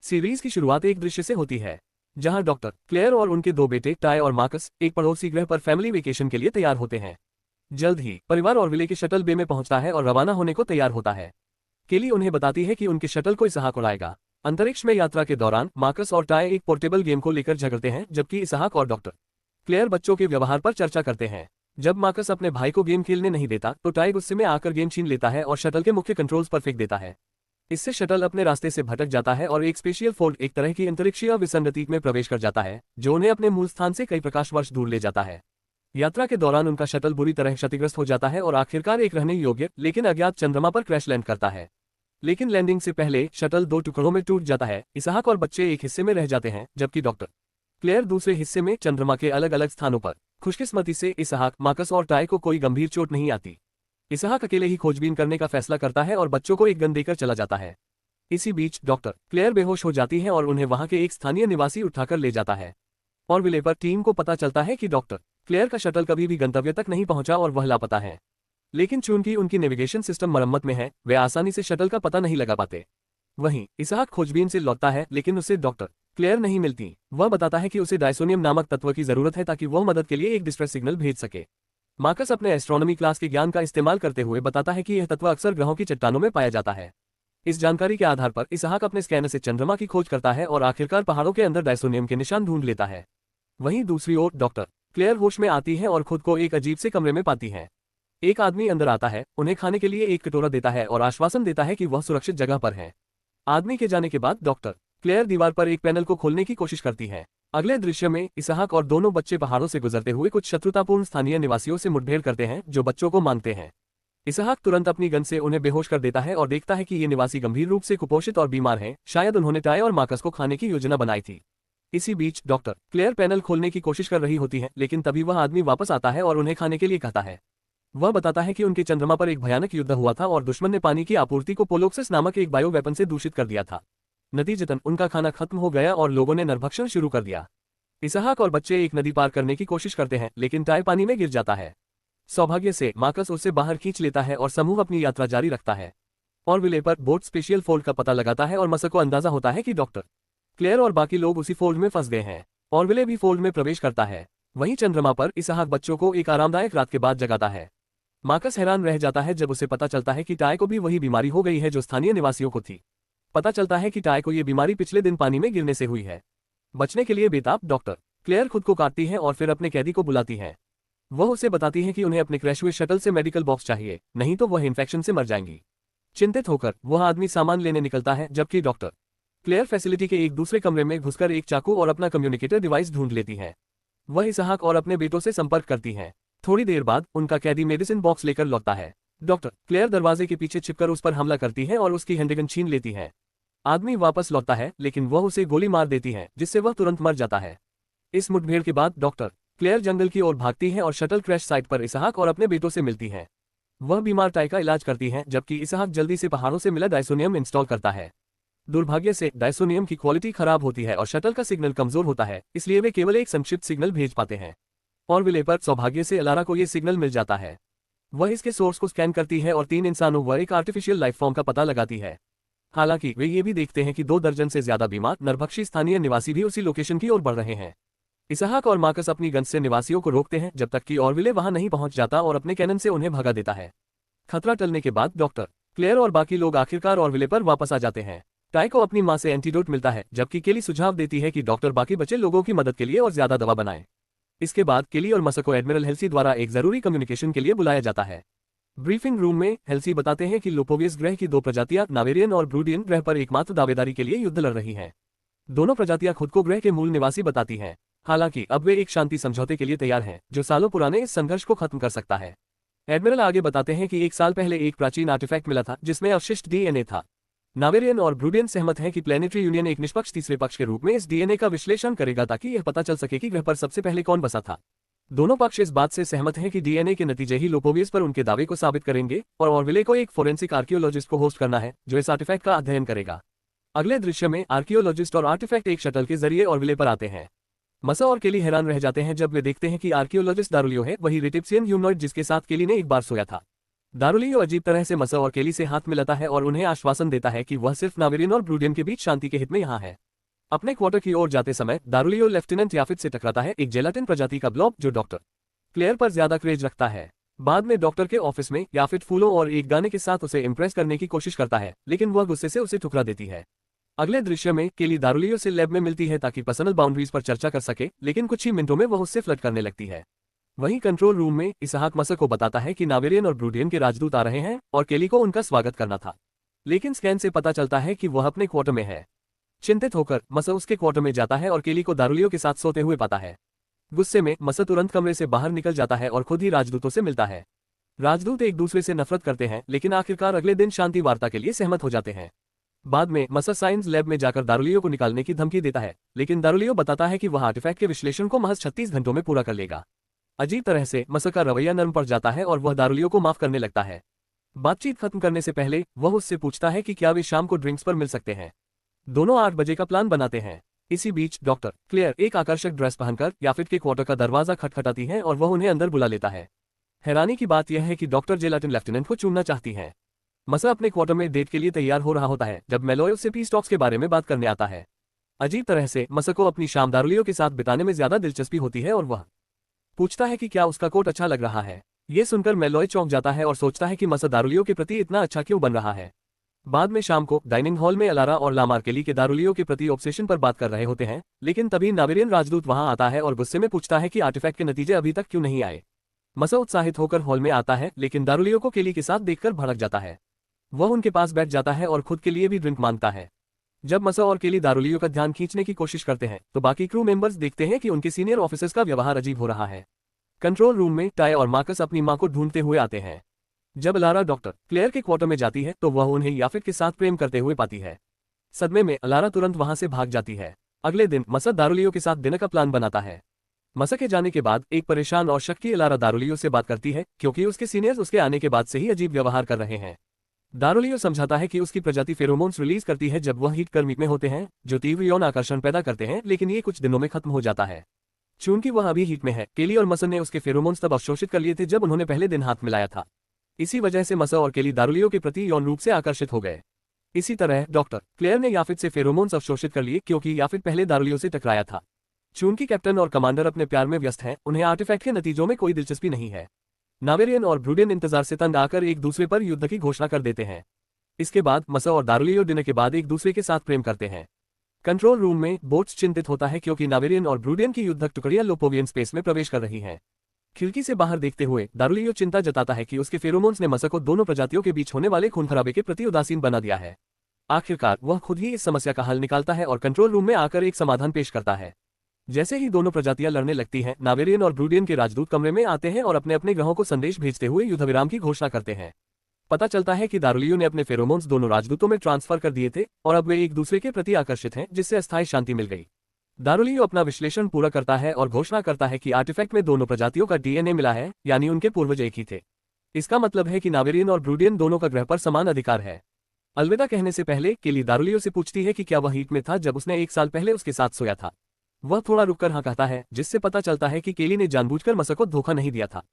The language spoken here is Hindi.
सीरीज की शुरुआत एक दृश्य से होती है जहां डॉक्टर क्लेयर और उनके दो बेटे टाई और मार्कस एक पड़ोसी ग्रह पर फैमिली वेकेशन के लिए तैयार होते हैं। जल्द ही परिवार ऑरविले के शटल बे में पहुंचता है और रवाना होने को तैयार होता है। केली उन्हें बताती है कि उनके शटल को इसहाक उड़ाएगा। अंतरिक्ष में यात्रा के दौरान मार्कस और टाई एक पोर्टेबल गेम को लेकर झगड़ते हैं, जबकि इसहाक और डॉक्टर क्लेयर बच्चों के व्यवहार पर चर्चा करते हैं। जब मार्कस अपने भाई को गेम खेलने नहीं देता तो टाई गुस्से में आकर गेम छीन लेता है और शटल के मुख्य कंट्रोल्स पर फेंक देता है। इससे शटल अपने रास्ते से भटक जाता है और एक स्पेशियल फोल्ड एक तरह की अंतरिक्षीय विसंगति में प्रवेश कर जाता है, जो उन्हें अपने मूल स्थान से कई प्रकाश वर्ष दूर ले जाता है। यात्रा के दौरान उनका शटल बुरी तरह क्षतिग्रस्त हो जाता है और आखिरकार एक रहने योग्य लेकिन अज्ञात चंद्रमा पर क्रैश लैंड करता है। लेकिन लैंडिंग से पहले शटल दो टुकड़ों में टूट जाता है। इसहाक और बच्चे एक हिस्से में रह जाते हैं, जबकि डॉक्टर क्लेयर दूसरे हिस्से में चंद्रमा के अलग अलग स्थानों पर। खुशकिस्मती से इसहाक, मार्कस और टाई को कोई गंभीर चोट नहीं आती। इसहाक अकेले ही खोजबीन करने का फैसला करता है और बच्चों को एक गन देकर चला जाता है। इसी बीच डॉक्टर क्लेयर बेहोश हो जाती है और उन्हें वहां के एक स्थानीय निवासी उठाकर ले जाता है। ऑरविले पर टीम को पता चलता है कि डॉक्टर क्लेयर का शटल कभी भी गंतव्य तक नहीं पहुंचा और वह लापता है। लेकिन चूंकि उनकी नेविगेशन सिस्टम मरम्मत में है, वे आसानी से शटल का पता नहीं लगा पाते। वहीं इसहाक खोजबीन से लौटता है, लेकिन उसे डॉक्टर क्लेयर नहीं मिलती। वह बताता है कि उसे डायसोनियम नामक तत्व की जरूरत है ताकि वह मदद के लिए एक डिस्ट्रेस सिग्नल भेज सके। मार्कस अपने एस्ट्रोनॉमी क्लास के ज्ञान का इस्तेमाल करते हुए बताता है कि यह तत्व अक्सर ग्रहों की चट्टानों में पाया जाता है। इस जानकारी के आधार पर इसहाक अपने स्कैनर से चंद्रमा की खोज करता है और आखिरकार पहाड़ों के अंदर डायसोनियम के निशान ढूंढ लेता है। वहीं दूसरी ओर डॉक्टर क्लेयर होश में आती है और खुद को एक अजीब से कमरे में पाती है। एक आदमी अंदर आता है, उन्हें खाने के लिए एक कटोरा देता है और आश्वासन देता है कि वह सुरक्षित जगह पर है। आदमी के जाने के बाद डॉक्टर क्लेयर दीवार पर एक पैनल को खोलने की कोशिश करती है। अगले दृश्य में इसहाक और दोनों बच्चे पहाड़ों से गुजरते हुए कुछ शत्रुतापूर्ण स्थानीय निवासियों से मुठभेड़ करते हैं, जो बच्चों को मांगते हैं। इसहाक तुरंत अपनी गन से उन्हें बेहोश कर देता है और देखता है कि ये निवासी गंभीर रूप से कुपोषित और बीमार हैं। शायद उन्होंने टाई और मार्कस को खाने की योजना बनाई थी। इसी बीच डॉक्टर क्लेयर पैनल खोलने की कोशिश कर रही होती है, लेकिन तभी वह आदमी वापस आता है और उन्हें खाने के लिए कहता है। वह बताता है कि उनके चंद्रमा पर एक भयानक युद्ध हुआ था और दुश्मन ने पानी की आपूर्ति को पोलोक्सिस नामक एक बायो वेपन से दूषित कर दिया था। नतीजतन उनका खाना खत्म हो गया और लोगों ने नरभक्षण शुरू कर दिया। इसहाक और बच्चे एक नदी पार करने की कोशिश करते हैं, लेकिन टाई पानी में गिर जाता है। सौभाग्य से मार्कस उसे बाहर खींच लेता है और समूह अपनी यात्रा जारी रखता है। ऑरविले पर बोट स्पेशियल फोल्ड का पता लगाता है और मसक को अंदाजा होता है कि डॉक्टर क्लेयर और बाकी लोग उसी फोल्ड में फंस गए हैं। ऑरविले भी फोल्ड में प्रवेश करता है। वहीं चंद्रमा पर इसहाक बच्चों को एक आरामदायक रात के बाद जगाता है। मार्कस हैरान रह जाता है जब उसे पता चलता है कि टाई को भी वही बीमारी हो गई है जो स्थानीय निवासियों को थी। पता चलता है कि टाई को ये बीमारी पिछले दिन पानी में गिरने से हुई है। बचने के लिए बेताब डॉक्टर क्लेयर खुद को काटती है और फिर अपने कैदी को बुलाती है। वह उसे बताती है कि उन्हें अपने क्रैश हुए शटल से मेडिकल बॉक्स चाहिए, नहीं तो वह इन्फेक्शन से मर जाएंगी। चिंतित होकर वह आदमी सामान लेने निकलता है, जबकि डॉक्टर क्लेयर फैसिलिटी के एक दूसरे कमरे में घुसकर एक चाकू और अपना कम्युनिकेटर डिवाइस ढूंढ लेती है। वह इसहाक और अपने बेटों से संपर्क करती है। थोड़ी देर बाद उनका कैदी मेडिसिन बॉक्स लेकर लौटता है। डॉक्टर क्लेयर दरवाजे के पीछे छिपकर उस पर हमला करती है और उसकी हैंडगन छीन लेती है। आदमी वापस लौटता है, लेकिन वह उसे गोली मार देती है, जिससे वह तुरंत मर जाता है। इस मुठभेड़ के बाद डॉक्टर क्लेयर जंगल की ओर भागती है और शटल क्रैश साइट पर इसहाक और अपने बेटों से मिलती है। वह बीमार टाई का इलाज करती है, जबकि इसहाक जल्दी से पहाड़ों से मिला डायसोनियम इंस्टॉल करता है। दुर्भाग्य से डायसोनियम की क्वालिटी खराब होती है और शटल का सिग्नल कमजोर होता है, इसलिए वे केवल एक संक्षिप्त सिग्नल भेज पाते हैं। ऑरविले पर सौभाग्य से अलारा को यह सिग्नल मिल जाता है। वह इसके सोर्स को स्कैन करती है और 3 इंसानों व एक आर्टिफिशियल लाइफ फॉर्म का पता लगाती है। हालांकि वे ये भी देखते हैं कि 2 दर्जन से ज्यादा बीमार नरभक्षी स्थानीय निवासी भी उसी लोकेशन की ओर बढ़ रहे हैं। इसहाक और मार्कस अपनी गन से निवासियों को रोकते हैं, जब तक कि ऑरविले वहां नहीं पहुंच जाता और अपने कैनन से उन्हें भगा देता है। खतरा टलने के बाद डॉक्टर क्लेयर और बाकी लोग आखिरकार ऑरविले पर वापस आ जाते हैं। टाई को अपनी मां से एंटीडोट मिलता है, जबकि केली सुझाव देती है कि डॉक्टर बाकी बचे लोगों की मदद के लिए और ज्यादा दवा बनाए। इसके बाद केली और मसक को एडमिरल हेल्सी द्वारा एक जरूरी कम्युनिकेशन के लिए बुलाया जाता है। ब्रीफिंग रूम में हेल्सी बताते हैं कि लोपोवियस ग्रह की 2 प्रजातियां नावेरियन और ब्रूडियन ग्रह पर एकमात्र दावेदारी के लिए युद्ध लड़ रही हैं। दोनों प्रजातियां खुद को ग्रह के मूल निवासी बताती हैं। हालांकि अब वे एक शांति समझौते के लिए तैयार हैं, जो सालों पुराने इस संघर्ष को खत्म कर सकता है। एडमिरल आगे बताते हैं कि 1 साल पहले एक प्राचीन आर्टिफैक्ट मिला था जिसमें अवशिष्ट डीएनए था। नावेरियन और ब्रूडियन सहमत हैं कि प्लेनेटरी यूनियन एक निष्पक्ष तीसरे पक्ष के रूप में इस डीएनए का विश्लेषण करेगा ताकि यह पता चल सके कि ग्रह पर सबसे पहले कौन बसा था। दोनों पक्ष इस बात से सहमत हैं कि डीएनए के नतीजे ही लोपोवियस पर उनके दावे को साबित करेंगे और ऑरविले को एक फोरेंसिक आर्कियोलॉजिस्ट को होस्ट करना है, जो इस आर्टिफैक्ट का अध्ययन करेगा। अगले दृश्य में आर्कियोलॉजिस्ट और आर्टिफैक्ट एक शटल के जरिए ऑरविले पर आते हैं। मसा और केली हैरान रह जाते हैं जब वे देखते हैं कि आर्कियोलॉजिस्ट दारुलियो है वही रेटिप्सियन ह्यूमनॉइड जिसके साथ केली ने एक बार सोया था। दारूलियो अजीब तरह से मसा और केली से हाथ मिलाता है और उन्हें आश्वासन देता है कि वह सिर्फ नावेरियन और ब्रूडियन के बीच शांति के हित में यहाँ है। अपने क्वार्टर की ओर जाते समय दारूलियो लेफ्टिनेंट याफिट से टकराता है, एक जेलाटिन प्रजाति का ब्लॉब जो डॉक्टर क्लेयर पर ज्यादा क्रेज रखता है। बाद में डॉक्टर के ऑफिस में याफिट फूलों और एक गाने के साथ उसे इम्प्रेस करने की कोशिश करता है, लेकिन वह गुस्से से उसे ठुकरा देती है। अगले दृश्य में केली दारूलियो से लैब में मिलती है ताकि पर्सनल बाउंड्रीज पर चर्चा कर सके, लेकिन कुछ ही मिनटों में वह उससे फ्लर्ट करने लगती है। वहीं कंट्रोल रूम में इसहाक मसा को बताता है कि नावेरियन और ब्रूडियन के राजदूत आ रहे हैं और केली को उनका स्वागत करना था, लेकिन स्कैन से पता चलता है कि वह अपने क्वार्टर में है। चिंतित होकर मसा उसके क्वार्टर में जाता है और केली को दारूलियो के साथ सोते हुए पाता है। गुस्से में मसा तुरंत कमरे से बाहर निकल जाता है और खुद ही राजदूतों से मिलता है। राजदूत एक दूसरे से नफरत करते हैं, लेकिन आखिरकार अगले दिन शांति वार्ता के लिए सहमत हो जाते हैं। बाद में मसा साइंस लैब में जाकर दारूलियो को निकालने की धमकी देता है, लेकिन दारूलियो बताता है कि वह आर्टिफैक्ट के विश्लेषण को महज 36 घंटों में पूरा कर लेगा। अजीब तरह से मसा का रवैया नरम पड़ जाता है और वह दारूलियो को माफ करने लगता है। बातचीत खत्म करने से पहले वह उससे पूछता है कि क्या वे शाम को ड्रिंक्स पर मिल सकते हैं। दोनों 8 बजे का प्लान बनाते हैं। इसी बीच डॉक्टर क्लेयर एक आकर्षक ड्रेस पहनकर याफिट के क्वार्टर का दरवाजा खटखटाती है और वह उन्हें अंदर बुला लेता है। हैरानी की बात यह है कि डॉक्टर जेलाटिन लेफ्टिनेंट को चुनना चाहती हैं। मसा अपने क्वार्टर में डेट के लिए तैयार हो रहा होता है जब मेलोय उससे पीस टॉक्स के बारे में बात करने आता है। अजीब तरह से मसा को अपनी शाम दारूलियो के साथ बिताने में ज्यादा दिलचस्पी होती है और वह पूछता है कि क्या उसका कोट अच्छा लग रहा है। ये सुनकर मेलोय चौंक जाता है और सोचता है कि मसा दारूलियो के प्रति इतना अच्छा क्यों बन रहा है। बाद में शाम को डाइनिंग हॉल में अलारा और लामार केली के दारूलियो के प्रति ऑब्सेशन पर बात कर रहे होते हैं, लेकिन तभी नावेरियन राजदूत वहां आता है और गुस्से में पूछता है कि आर्टिफैक्ट के नतीजे अभी तक क्यों नहीं आए। मसा उत्साहित होकर हॉल में आता है, लेकिन दारूलियो को केली के साथ देखकर भड़क जाता है। वह उनके पास बैठ जाता है और खुद के लिए भी ड्रिंक मांगता है। जब मसा और केली दारूलियो का ध्यान खींचने की कोशिश करते हैं तो बाकी क्रू मेंबर्स देखते हैं कि उनके सीनियर ऑफिसर्स का व्यवहार अजीब हो रहा है। कंट्रोल रूम में टाय और मार्कस अपनी मां को ढूंढते हुए आते हैं। जब अलारा डॉक्टर क्लेयर के क्वार्टर में जाती है तो वह उन्हें याफिट के साथ प्रेम करते हुए पाती है। सदमे में अलारा तुरंत वहां से भाग जाती है। अगले दिन मसा दारूलियो के साथ डिनर का प्लान बनाता है। मसा के जाने के बाद एक परेशान और शक की अलारा दारूलियो से बात करती है, क्योंकि उसके सीनियर्स उसके आने के बाद से ही अजीब व्यवहार कर रहे हैं। दारूलियो समझाता है कि उसकी प्रजाति फेरोमोन्स रिलीज करती है जब वह हीट कर्मी में होते हैं, जो तीव्र यौन आकर्षण पैदा करते हैं, लेकिन ये कुछ दिनों में खत्म हो जाता है। चूंकि वह अभी हीट में है, केली और मसा ने उसके फेरोमोन्स तब अवशोषित कर लिए थे जब उन्होंने पहले दिन हाथ मिलाया था। इसी वजह से मसा और केली दारूलियो के प्रति यौन रूप से आकर्षित हो गए। इसी तरह डॉक्टर क्लेयर ने याफिट से फेरोमोन्स अवशोषित कर लिए, क्योंकि याफिट पहले दारूलियो से टकराया था। चूंकि कैप्टन और कमांडर अपने प्यार में व्यस्त हैं, उन्हें आर्टिफैक्ट के नतीजों में कोई दिलचस्पी नहीं है। नावेरियन और ब्रूडियन इंतजार से तंग आकर एक दूसरे पर युद्ध की घोषणा कर देते हैं। इसके बाद मसा और दारूलियो डिनर के बाद एक दूसरे के साथ प्रेम करते हैं। कंट्रोल रूम में बोट्स चिंतित होता है, क्योंकि नावेरियन और ब्रूडियन की युद्धक टुकड़ियां लोपोवियन स्पेस में प्रवेश कर रही हैं। खिड़की से बाहर देखते हुए दारूलियो चिंता जताता है कि उसके फेरोमोन्स ने मसा को दोनों प्रजातियों के बीच होने वाले खून खराबे के प्रति उदासीन बना दिया है। आखिरकार वह खुद ही इस समस्या का हल निकालता है और कंट्रोल रूम में आकर एक समाधान पेश करता है। जैसे ही दोनों प्रजातियां लड़ने लगती हैं, नावेरियन और ब्रूडियन के राजदूत कमरे में आते हैं और अपने अपने ग्रहों को संदेश भेजते हुए युद्धविराम की घोषणा करते हैं। पता चलता है कि दारूलियो ने अपने फेरोमोन्स दोनों राजदूतों में ट्रांसफर कर दिए थे और अब वे एक दूसरे के प्रति आकर्षित हैं, जिससे अस्थायी शांति मिल गई। दारूलियो अपना विश्लेषण पूरा करता है और घोषणा करता है कि आर्टिफैक्ट में दोनों प्रजातियों का डीएनए मिला है, यानी उनके पूर्वज एक ही थे। इसका मतलब है कि नावेरियन और ब्रूडियन दोनों का ग्रह पर समान अधिकार है। अलविदा कहने से पहले केली दारूलियो से पूछती है कि क्या वह हीट में था जब उसने 1 साल पहले उसके साथ सोया था। वह थोड़ा रुककर हाँ कहता है, जिससे पता चलता है कि केली ने जानबूझकर मसा को धोखा नहीं दिया था।